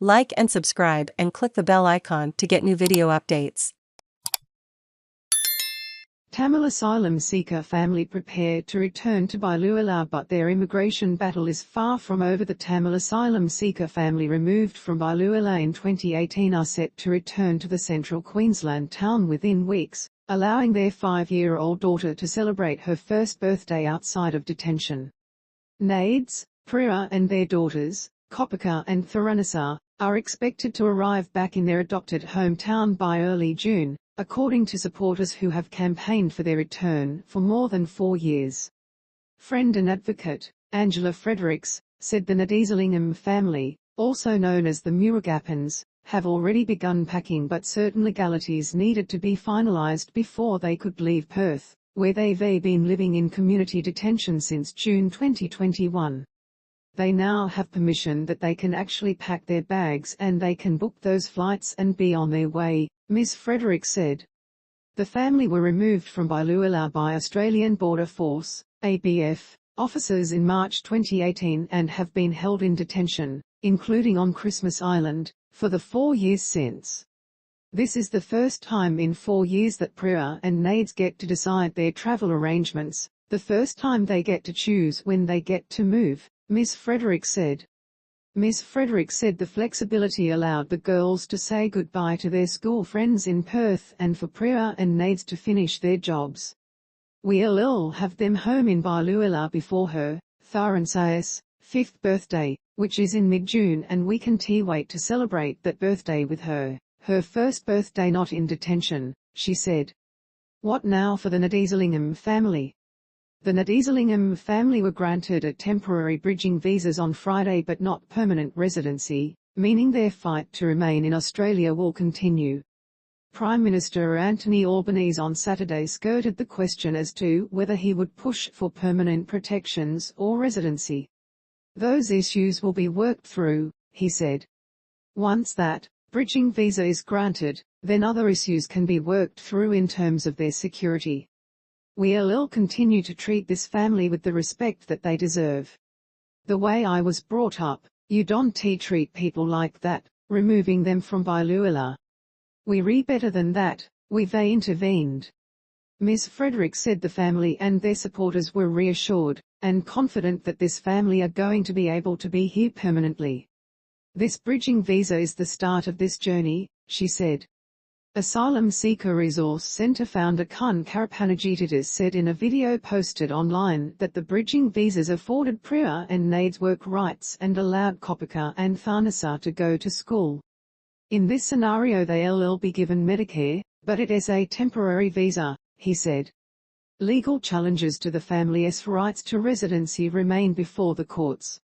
Like and subscribe and click the bell icon to get new video updates. Tamil asylum seeker family prepared to return to Biloela, but their immigration battle is far from over. The Tamil asylum seeker family removed from Biloela in 2018 are set to return to the central Queensland town within weeks, allowing their 5-year-old daughter to celebrate her first birthday outside of detention. Nades, Priya and their daughters, Kopika and Tharunicaa, are expected to arrive back in their adopted hometown by early June, according to supporters who have campaigned for their return for more than 4 years. Friend and advocate, Ms Fredericks, said the Nadesalingam family, also known as the Murugappans, have already begun packing, but certain legalities needed to be finalised before they could leave Perth, where they've been living in community detention since June 2021. They now have permission that they can actually pack their bags and they can book those flights and be on their way, Ms Fredericks said. The family were removed from Biloela by Australian Border Force, ABF, officers in March 2018 and have been held in detention, including on Christmas Island, for the 4 years since. This is the first time in 4 years that Priya and Nades get to decide their travel arrangements, the first time they get to choose when they get to move, Ms Fredericks said. Ms Fredericks said the flexibility allowed the girls to say goodbye to their school friends in Perth and for Priya and Nades to finish their jobs. We'll have them home in Biloela before her, Tharincaa's 5th birthday, which is in mid-June, and we can't wait to celebrate that birthday with her, her first birthday not in detention, she said. What now for the Nadesalingam family? The Nadesalingam family were granted a temporary bridging visas on Friday but not permanent residency, meaning their fight to remain in Australia will continue. Prime Minister Anthony Albanese on Saturday skirted the question as to whether he would push for permanent protections or residency. Those issues will be worked through, he said. Once that bridging visa is granted, then other issues can be worked through in terms of their security. We'll continue to treat this family with the respect that they deserve. The way I was brought up, you don't treat people like that, removing them from Biloela. We're better than that, we've intervened. Ms Fredericks said the family and their supporters were reassured and confident that this family are going to be able to be here permanently. This bridging visa is the start of this journey, she said. Asylum Seeker Resource Centre founder Kon Karapanagiotidis said in a video posted online that the bridging visas afforded Priya and Nades work rights and allowed Kopika and Tharnicaa to go to school. In this scenario they'll be given Medicare, but it is a temporary visa, he said. Legal challenges to the family's rights to residency remain before the courts.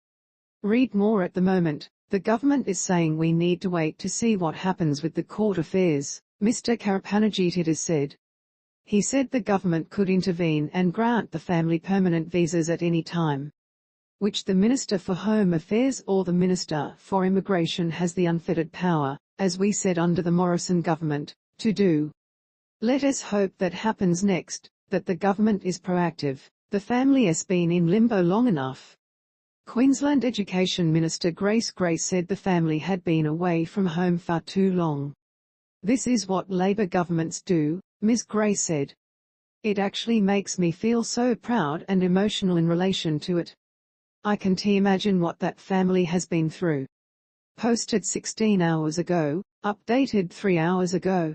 Read more. At the moment, the government is saying we need to wait to see what happens with the court affairs, Mr Karapanagiotidis said. He said the government could intervene and grant the family permanent visas at any time, which the Minister for Home Affairs or the Minister for Immigration has the unfettered power, as we said under the Morrison government, to do. Let us hope that happens next, that the government is proactive. The family has been in limbo long enough. Queensland Education Minister Grace Gray said the family had been away from home far too long. This is what Labor governments do, Ms Gray said. It actually makes me feel so proud and emotional in relation to it. I can't imagine what that family has been through. Posted 16 hours ago, updated 3 hours ago.